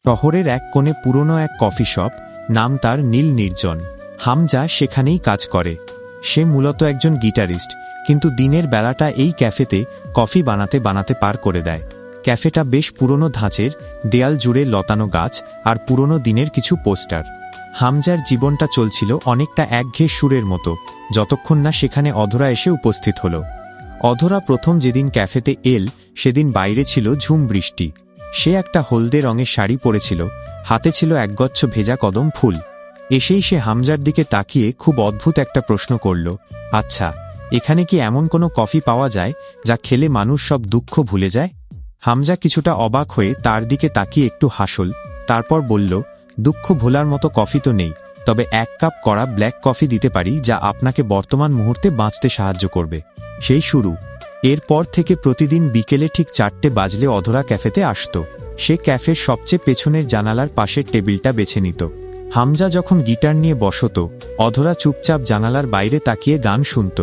শহরের এক কোণে পুরনো এক কফি শপ, নাম তার নীল নির্জন। হামজা সেখানেই কাজ করে। সে মূলত একজন গিটারিস্ট, কিন্তু দিনের বেলাটা এই ক্যাফেতে কফি বানাতে বানাতে পার করে দেয়। ক্যাফেটা বেশ পুরনো ধাঁচের, দেয়াল জুড়ে লতানো গাছ আর পুরনো দিনের কিছু পোস্টার। হামজার জীবনটা চলছিল অনেকটা একঘেয়ে সুরের মতো, যতক্ষণ না সেখানে অধরা এসে উপস্থিত হল। অধরা প্রথম যেদিন ক্যাফেতে এল, সেদিন বাইরে ছিল ঝুম বৃষ্টি। সে একটা হলদে রঙের শাড়ি পরেছিল, হাতে ছিল একগচ্ছ ভেজা কদম ফুল। এসেই সে হামজার দিকে তাকিয়ে খুব অদ্ভুত একটা প্রশ্ন করল, আচ্ছা, এখানে কি এমন কোনো কফি পাওয়া যায় যা খেলে মানুষ সব দুঃখ ভুলে যায়? হামজা কিছুটা অবাক হয়ে তার দিকে তাকিয়ে একটু হাসল, তারপর বলল, দুঃখ ভোলার মতো কফি তো নেই, তবে 1 কাপ কড়া ব্ল্যাক কফি দিতে পারি যা আপনাকে বর্তমান মুহূর্তে বাঁচতে সাহায্য করবে। সেই শুরু। এরপর থেকে প্রতিদিন বিকেলে ঠিক 4টে বাজলে অধরা ক্যাফেতে আসত। সে ক্যাফের সবচেয়ে পেছনের জানালার পাশের টেবিলটা বেছে নিত। হামজা যখন গিটার নিয়ে বসত, অধরা চুপচাপ জানালার বাইরে তাকিয়ে গান শুনত।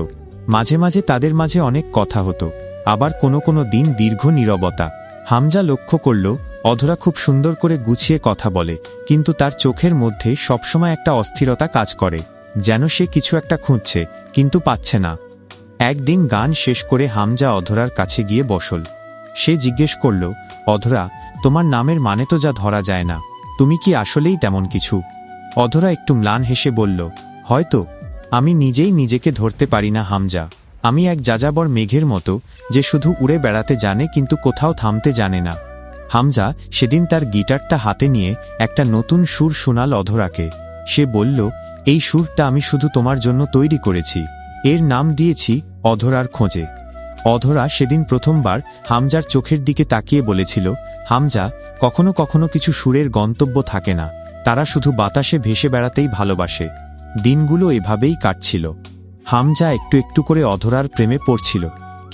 মাঝে মাঝে তাদের মাঝে অনেক কথা হতো, আবার কোনো কোনো দিন দীর্ঘ নীরবতা। হামজা লক্ষ্য করল, অধরা খুব সুন্দর করে গুছিয়ে কথা বলে, কিন্তু তার চোখের মধ্যে সবসময় একটা অস্থিরতা কাজ করে, যেন সে কিছু একটা খুঁজছে কিন্তু পাচ্ছে না। একদিন গান শেষ করে হামজা অধরার কাছে গিয়ে বসল। সে জিজ্ঞেস করল, অধরা, তোমার নামের মানে তো যা ধরা যায় না, তুমি কি আসলেই তেমন কিছু? অধরা একটু ম্লান হেসে বলল, হয়তো। আমি নিজেই নিজেকে ধরতে পারি না হামজা। আমি এক যাযাবর মেঘের মতো, যে শুধু উড়ে বেড়াতে জানে কিন্তু কোথাও থামতে জানে না। হামজা সেদিন তার গিটারটা হাতে নিয়ে একটা নতুন সুর শোনাল অধরাকে। সে বলল, এই সুরটা আমি শুধু তোমার জন্য তৈরি করেছি। এর নাম দিয়েছি অধরার খোঁজে। অধরা সেদিন প্রথমবার হামজার চোখের দিকে তাকিয়ে বলেছিল, হামজা, কখনো কখনো কিছু সুরের গন্তব্য থাকে না, তারা শুধু বাতাসে ভেসে বেড়াতেই ভালোবাসে। দিনগুলো এভাবেই কাটছিল। হামজা একটু একটু করে অধরার প্রেমে পড়ছিল,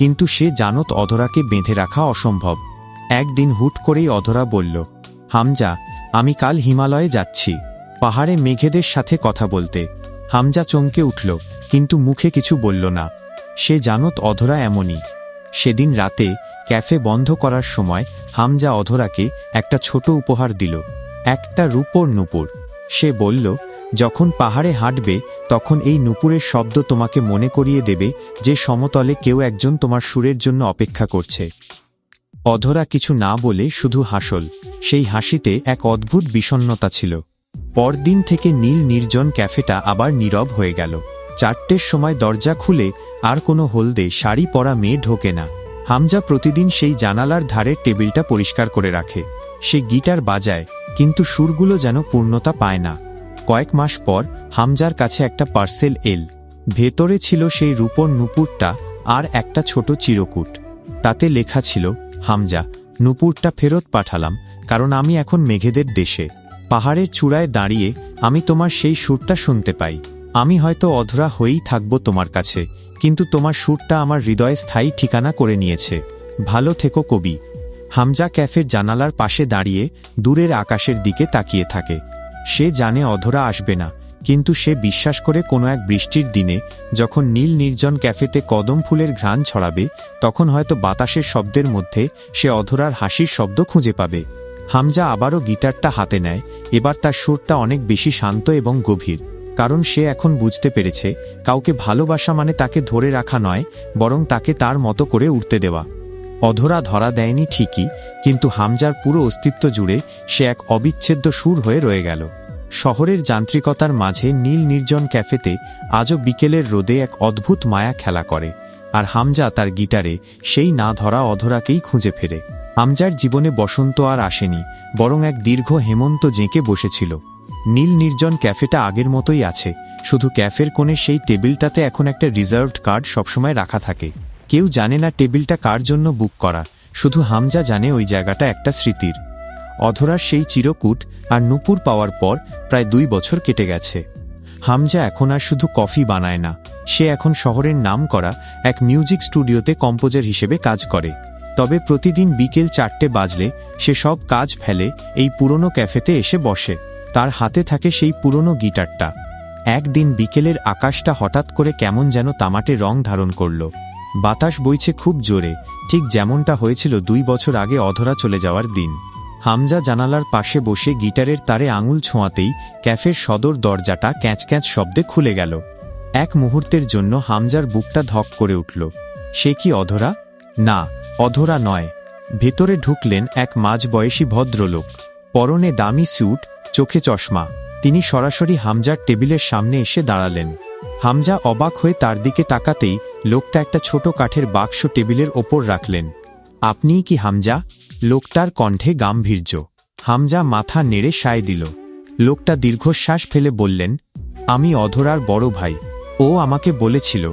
কিন্তু সে জানত অধরাকে বেঁধে রাখা অসম্ভব। একদিন হুট করেই অধরা বলল, হামজা, আমি কাল হিমালয়ে যাচ্ছি, পাহাড়ে মেঘেদের সাথে কথা বলতে। হামজা চমকে উঠল, কিন্তু মুখে কিছু বলল না। সে জানত অধরা এমনই। সেদিন রাতে ক্যাফে বন্ধ করার সময় হামজা অধরাকে একটা ছোট উপহার দিল, একটা রূপোর নুপুর। সে বলল, যখন পাহাড়ে হাঁটবে তখন এই নুপুরের শব্দ তোমাকে মনে করিয়ে দেবে যে সমতলে কেউ একজন তোমার সুরের জন্য অপেক্ষা করছে। অধরা কিছু না বলে শুধু হাসল। সেই হাসিতে এক অদ্ভুত বিষণ্ণতা ছিল। পরদিন থেকে নীল নির্জন ক্যাফেটা আবার নীরব হয়ে গেল। 4টের সময় দরজা খুলে আর কোনো হলদে শাড়ি পরা মেয়ে ঢোকে না। হামজা প্রতিদিন সেই জানালার ধারের টেবিলটা পরিষ্কার করে রাখে। সে গিটার বাজায়, কিন্তু সুরগুলো যেন পূর্ণতা পায় না। কয়েক মাস পর হামজার কাছে একটা পার্সেল এল। ভেতরে ছিল সেই রূপোর নুপুরটা আর একটা ছোট চিরকুট। তাতে লেখা ছিল, হামজা, নুপুরটা ফেরত পাঠালাম, কারণ আমি এখন মেঘেদের দেশে। পাহাড়ের চূড়ায় দাঁড়িয়ে আমি তোমার সেই সুরটা শুনতে পাই। আমি হয়তো অধরা হয়েই থাকব তোমার কাছে, কিন্তু তোমার সুরটা আমার হৃদয়ে স্থায়ী ঠিকানা করে নিয়েছে। ভালো থেকো কবি। হামজা ক্যাফের জানালার পাশে দাঁড়িয়ে দূরের আকাশের দিকে তাকিয়ে থাকে। সে জানে অধরা আসবে না, কিন্তু সে বিশ্বাস করে কোনো এক বৃষ্টির দিনে যখন নীল নির্জন ক্যাফেতে কদম ফুলের ঘ্রাণ ছড়াবে, তখন হয়তো বাতাসের শব্দের মধ্যে সে অধরার হাসির শব্দ খুঁজে পাবে। হামজা আবারও গিটারটা হাতে নেয়। এবার তার সুরটা অনেক বেশি শান্ত এবং গভীর, কারণ সে এখন বুঝতে পেরেছে কাউকে ভালোবাসা মানে তাকে ধরে রাখা নয়, বরং তাকে তার মতো করে উঠতে দেওয়া। অধরা ধরা দেয়নি ঠিকই, কিন্তু হামজার পুরো অস্তিত্ব জুড়ে সে এক অবিচ্ছেদ্য সুর হয়ে রয়ে গেল। শহরের যান্ত্রিকতার মাঝে নীল নির্জন ক্যাফেতে আজও বিকেলের রোদে এক অদ্ভুত মায়া খেলা করে, আর হামজা তার গিটারে সেই না ধরা অধরাকেই খুঁজে ফেরে। হামজার জীবনে বসন্ত আর আসেনি, বরং এক দীর্ঘ হেমন্ত জেঁকে বসেছিল। নীল নির্জন ক্যাফেটা আগের মতোই আছে, শুধু ক্যাফের কোণে সেই টেবিলটাতে এখন একটা রিজার্ভড কার্ড সবসময় রাখা থাকে। কেউ জানে না টেবিলটা কার জন্য বুক করা, শুধু হামজা জানে ওই জায়গাটা একটা স্মৃতির। অধরার সেই চিরকুট আর নুপুর পাওয়ার পর প্রায় 2 বছর কেটে গেছে। হামজা এখন আর শুধু কফি বানায় না, সে এখন শহরের নাম করা এক মিউজিক স্টুডিওতে কম্পোজার হিসেবে কাজ করে। তবে প্রতিদিন বিকেল 4টে বাজলে সে সব কাজ ফেলে এই পুরনো ক্যাফেতে এসে বসে। তার হাতে থাকে সেই পুরনো গিটারটা। একদিন বিকেলের আকাশটা হঠাৎ করে কেমন যেন তামাটে রং ধারণ করল। বাতাস বইছে খুব জোরে, ঠিক যেমনটা হয়েছিল 2 বছর আগে অধরা চলে যাওয়ার দিন। হামজা জানালার পাশে বসে গিটারের তারে আঙুল ছোঁয়াতেই ক্যাফের সদর দরজাটা ক্যাঁচ ক্যাঁচ শব্দে খুলে গেল। এক মুহূর্তের জন্য হামজার বুকটা ধক করে উঠল। সে কি অধরা? না, অধরা নয়। ভেতরে ঢুকলেন এক মাঝবয়সী ভদ্রলোক, পরনে দামি স্যুট, চোখে চশমা। তিনি সরাসরি হামজার টেবিলের সামনে এসে দাঁড়ালেন। হামজা অবাক হয়ে তার দিকে তাকাতেই লোকটা একটা ছোট কাঠের বাক্স টেবিলের ওপর রাখলেন। আপনিই কি হামজা? লোকটার কণ্ঠে গাম্ভীর্য। হামজা মাথা নেড়ে সায় দিল। লোকটা দীর্ঘশ্বাস ফেলে বললেন, আমি অধরার বড় ভাই। ও আমাকে বলেছিল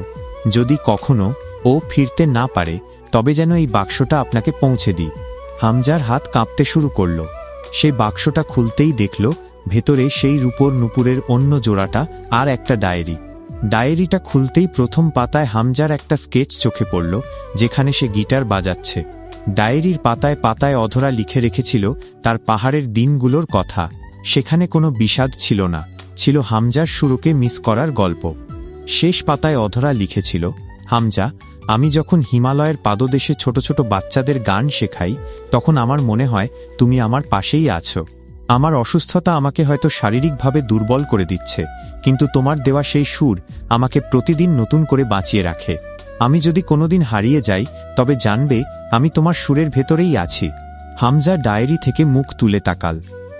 যদি কখনো ও ফিরতে না পারে তবে যেন এই বাক্সটা আপনাকে পৌঁছে দিই। হামজার হাত কাঁপতে শুরু করল। সে বাক্সটা খুলতেই দেখল ভেতরে সেই রূপোর নুপুরের অন্য জোড়াটা আর একটা ডায়েরি। ডায়েরিটা খুলতেই প্রথম পাতায় হামজার একটা স্কেচ চোখে পড়ল, যেখানে সে গিটার বাজাচ্ছে। ডায়েরির পাতায় পাতায় অধরা লিখে রেখেছিল তার পাহাড়ের দিনগুলোর কথা। সেখানে কোনো বিষাদ ছিল না, ছিল হামজার শুরুকে মিস করার গল্প। শেষ পাতায় অধরা লিখেছিল, হামজা, আমি যখন হিমালয়ের পাদদেশে ছোট ছোট বাচ্চাদের গান শেখাই তখন আমার মনে হয় তুমি আমার পাশেই আছো। আমার অসুস্থতা আমাকে হয়তো শারীরিকভাবে দুর্বল করে দিচ্ছে, কিন্তু তোমার দেওয়া সেই সুর আমাকে প্রতিদিন নতুন করে বাঁচিয়ে রাখে। আমি যদি কোনোদিন হারিয়ে যাই তবে জানবে আমি তোমার সুরের ভেতরেই আছি। হামজা ডায়েরি থেকে মুখ তুলে তাকাল।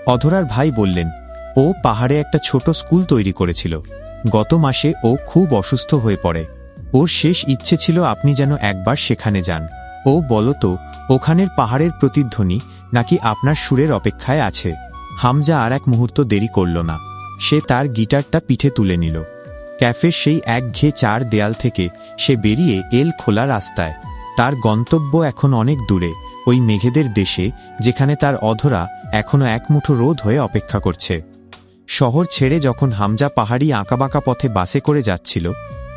অধরার ভাই বললেন, ও পাহাড়ে একটা ছোট স্কুল তৈরি করেছিল। গত মাসে ও খুব অসুস্থ হয়ে পড়ে। ওর শেষ ইচ্ছে ছিল আপনি যেন একবার সেখানে যান। ও বলতো ওখানের পাহাড়ের প্রতিধ্বনি নাকি আপনার সুরের অপেক্ষায় আছে। হামজা আর এক মুহূর্ত দেরি করল না। সে তার গিটারটা পিঠে তুলে নিল। ক্যাফের সেই একঘেয়ে চার দেয়াল থেকে সে বেরিয়ে এল খোলা রাস্তায়। তার গন্তব্য এখন অনেক দূরে, ওই মেঘেদের দেশে, যেখানে তার অধরা এখনো এক মুঠো রোদ হয়ে অপেক্ষা করছে। শহর ছেড়ে যখন হামজা পাহাড়ি আঁকাবাঁকা পথে বাসে করে যাচ্ছিল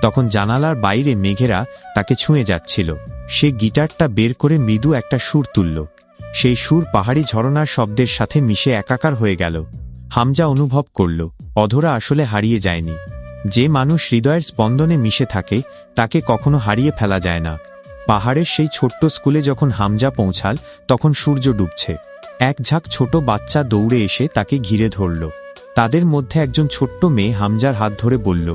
তখন জানালার বাইরে মেঘেরা তাকে ছুঁয়ে যাচ্ছিল। সে গিটারটা বের করে মৃদু একটা সুর তুলল। সেই সুর পাহাড়ি ঝরনার শব্দের সাথে মিশে একাকার হয়ে গেল। হামজা অনুভব করল অধরা আসলে হারিয়ে যায়নি। যে মানুষ হৃদয়ের স্পন্দনে মিশে থাকে তাকে কখনো হারিয়ে ফেলা যায় না। পাহাড়ের সেই ছোট্ট স্কুলে যখন হামজা পৌঁছাল তখন সূর্য ডুবছে। এক ঝাঁক ছোট বাচ্চা দৌড়ে এসে তাকে ঘিরে ধরল। তাদের মধ্যে একজন ছোট্ট মেয়ে হামজার হাত ধরে বলল,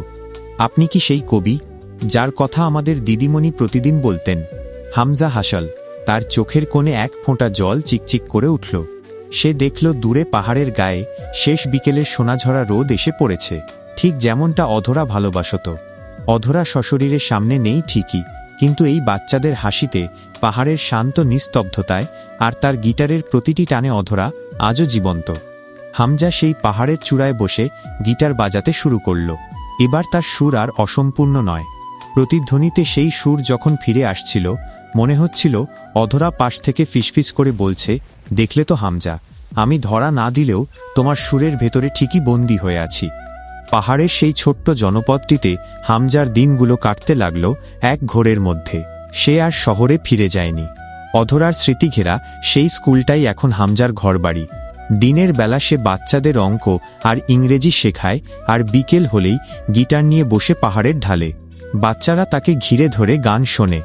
আপনি কি সেই কবি যার কথা আমাদের দিদিমণি প্রতিদিন বলতেন? হামজা হাসল। তার চোখের কোণে এক ফোঁটা জল চিকচিক করে উঠল। সে দেখল দূরে পাহাড়ের গায়ে শেষ বিকেলের সোনাঝরা রোদ এসে পড়েছে, ঠিক যেমনটা অধরা ভালোবাসত। অধরা সশরীরের সামনে নেই ঠিকই, কিন্তু এই বাচ্চাদের হাসিতে, পাহাড়ের শান্ত নিস্তব্ধতায় আর তার গিটারের প্রতিটি টানে অধরা আজও জীবন্ত। হামজা সেই পাহাড়ের চূড়ায় বসে গিটার বাজাতে শুরু করল। এবার তার সুর আর অসম্পূর্ণ নয়। প্রতিধ্বনিতে সেই সুর যখন ফিরে আসছিল মনে হচ্ছিল অধরা পাশ থেকে ফিসফিস করে বলছে, দেখলে তো হামজা, আমি ধরা না দিলেও তোমার সুরের ভেতরে ঠিকই বন্দী হয়ে আছি। পাহাড়ের সেই ছোট্ট জনপদটিতে হামজার দিনগুলো কাটতে লাগল এক ঘোরের মধ্যে। সে আর শহরে ফিরে যায়নি। অধরার স্মৃতিঘেরা সেই স্কুলটাই এখন হামজার ঘরবাড়ি। দিনের বেলা সে বাচ্চাদের অঙ্ক আর ইংরেজি শেখায়, আর বিকেল হলেই গিটার নিয়ে বসে পাহাড়ের ঢালে। বাচ্চারা তাকে ঘিরে ধরে গান শোনে।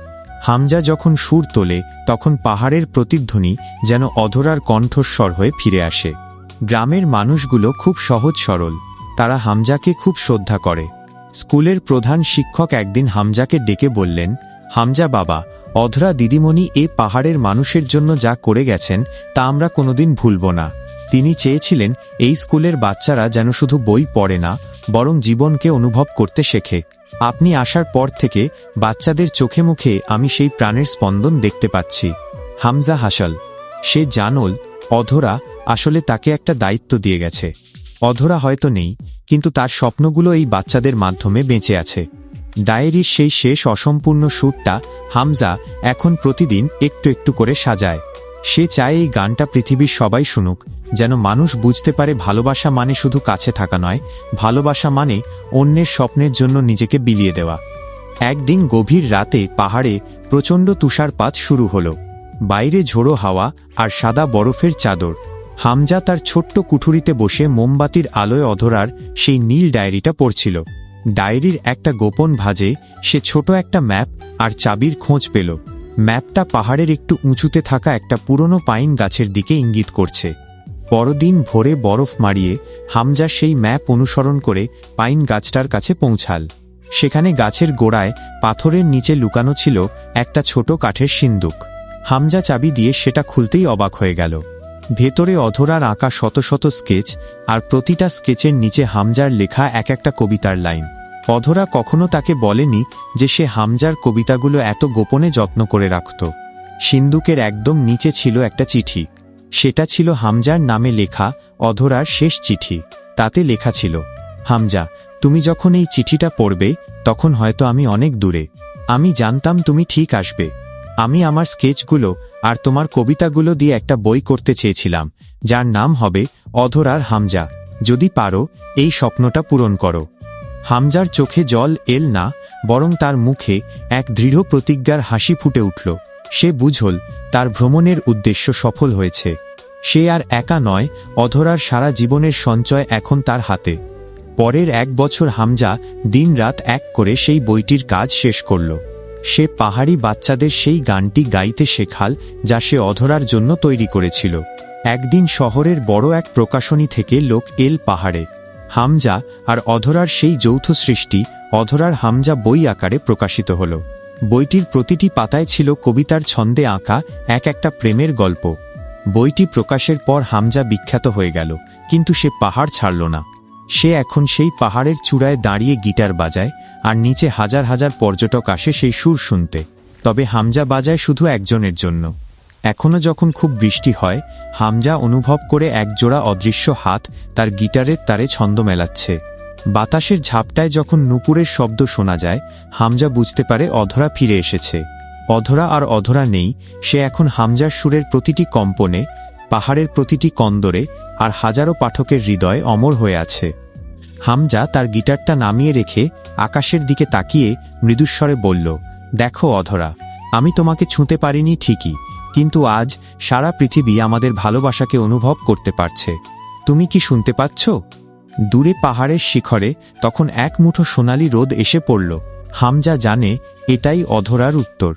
হামজা যখন সুর তোলে তখন পাহাড়ের প্রতিধ্বনি যেন অধরার কণ্ঠস্বর হয়ে ফিরে আসে। গ্রামের মানুষগুলো খুব সহজ সরল। তারা হামজাকে খুব শ্রদ্ধা করে। স্কুলের প্রধান শিক্ষক একদিন হামজাকে ডেকে বললেন, হামজা বাবা, অধরা দিদিমণি এ পাহাড়ের মানুষের জন্য যা করে গেছেন তা আমরা কোনোদিন ভুলব না। তিনি চেয়েছিলেন এই স্কুলের বাচ্চারা যেন শুধু বই পড়ে না, বরং জীবনকে অনুভব করতে শেখে। আপনি আসার পর থেকে বাচ্চাদের চোখে মুখে আমি সেই প্রাণের স্পন্দন দেখতে পাচ্ছি। হামজা হাসল। সে জানল অধরা আসলে তাকে একটা দায়িত্ব দিয়ে গেছে। অধরা হয়তো নেই, কিন্তু তার স্বপ্নগুলো এই বাচ্চাদের মাধ্যমে বেঁচে আছে। ডায়েরির সেই শেষ অসম্পূর্ণ সুরটা হামজা এখন প্রতিদিন একটু একটু করে সাজায়। সে চায় এই গানটা পৃথিবীর সবাই শুনুক, যেন মানুষ বুঝতে পারে ভালোবাসা মানে শুধু কাছে থাকা নয়, ভালোবাসা মানে অন্যের স্বপ্নের জন্য নিজেকে বিলিয়ে দেওয়া। একদিন গভীর রাতে পাহাড়ে প্রচণ্ড তুষারপাত শুরু হল। বাইরে ঝোড়ো হাওয়া আর সাদা বরফের চাদর। হামজা তার ছোট্ট কুঠুরিতে বসে মোমবাতির আলোয় অধরার সেই নীল ডায়েরিটা পড়ছিল। ডায়েরির একটা গোপন ভাঁজে সে ছোট একটা ম্যাপ আর চাবির খোঁজ পেল। ম্যাপটা পাহাড়ের একটু উঁচুতে থাকা একটা পুরনো পাইন গাছের দিকে ইঙ্গিত করছে। পরদিন ভোরে বরফ মারিয়ে হামজা সেই ম্যাপ অনুসরণ করে পাইন গাছটার কাছে পৌঁছাল। সেখানে গাছের গোড়ায় পাথরের নিচে লুকানো ছিল একটা ছোট কাঠের সিন্দুক। হামজা চাবি দিয়ে সেটা খুলতেই অবাক হয়ে গেল। ভেতরে অধরার আঁকা শত শত স্কেচ, আর প্রতিটা স্কেচের নিচে হামজার লেখা এক একটা কবিতার লাইন। অধরা কখনো তাকে বলেনি যে সে হামজার কবিতাগুলো এত গোপনে যত্ন করে রাখত। সিন্দুকের একদম নিচে ছিল একটা চিঠি। সেটা ছিল হামজার নামে লেখা অধরার শেষ চিঠি। তাতে লেখা ছিল, হামজা, তুমি যখন এই চিঠিটা পড়বে তখন হয়তো আমি অনেক দূরে। আমি জানতাম তুমি ঠিক আসবে। আমি আমার স্কেচগুলো আর তোমার কবিতাগুলো দিয়ে একটা বই করতে চেয়েছিলাম, যার নাম হবে অধরার হামজা। যদি পারো এই স্বপ্নটা পূরণ করো। হামজার চোখে জল এল না, বরং তার মুখে এক দৃঢ় প্রতিজ্ঞার হাসি ফুটে উঠল। সে বুঝল তার ভ্রমণের উদ্দেশ্য সফল হয়েছে। সে আর একা নয়, অধরার সারা জীবনের সঞ্চয় এখন তার হাতে। পরের 1 বছর হামজা দিনরাত এক করে সেই বইটির কাজ শেষ করল। সে পাহাড়ি বাচ্চাদের সেই গানটি গাইতে শেখাল যা সে অধরার জন্য তৈরি করেছিল। একদিন শহরের বড় এক প্রকাশনী থেকে লোক এল পাহাড়ে। হামজা আর অধরার সেই যৌথ সৃষ্টি অধরার হামজা বই আকারে প্রকাশিত হল। বইটির প্রতিটি পাতায় ছিল কবিতার ছন্দে আঁকা এক একটা প্রেমের গল্প। বইটি প্রকাশের পর হামজা বিখ্যাত হয়ে গেল, কিন্তু সে পাহাড় ছাড়ল না। সে এখন সেই পাহাড়ের চূড়ায় দাঁড়িয়ে গিটার বাজায়, আর নিচে হাজার হাজার পর্যটক আসে সেই সুর শুনতে। তবে হামজা বাজায় শুধু একজনের জন্য। এখনো যখন খুব বৃষ্টি হয়, হামজা অনুভব করে একজোড়া অদৃশ্য হাত তার গিটারের তারে ছন্দ মেলাচ্ছে। বাতাসের ঝাপটায় যখন নূপুরের শব্দ শোনা যায়, হামজা বুঝতে পারে অধরা ফিরে এসেছে। অধরা আর অধরা নেই, সে এখন হামজার সুরের প্রতিটি কম্পনে, পাহাড়ের প্রতিটি কন্দরে, আর হাজারো পাঠকের হৃদয়ে অমর হয়ে আছে। হামজা তার গিটারটা নামিয়ে রেখে আকাশের দিকে তাকিয়ে মৃদুস্বরে বলল, দেখো অধরা, আমি তোমাকে ছুঁতে পারিনি ঠিকই, কিন্তু আজ সারা পৃথিবী আমাদের ভালোবাসাকে অনুভব করতে পারছে। তুমি কি শুনতে পাচ্ছ? দূরে পাহাড়ের শিখরে তখন এক মুঠো সোনালি রোদ এসে পড়ল। হামজা জানে এটাই অধরার উত্তর।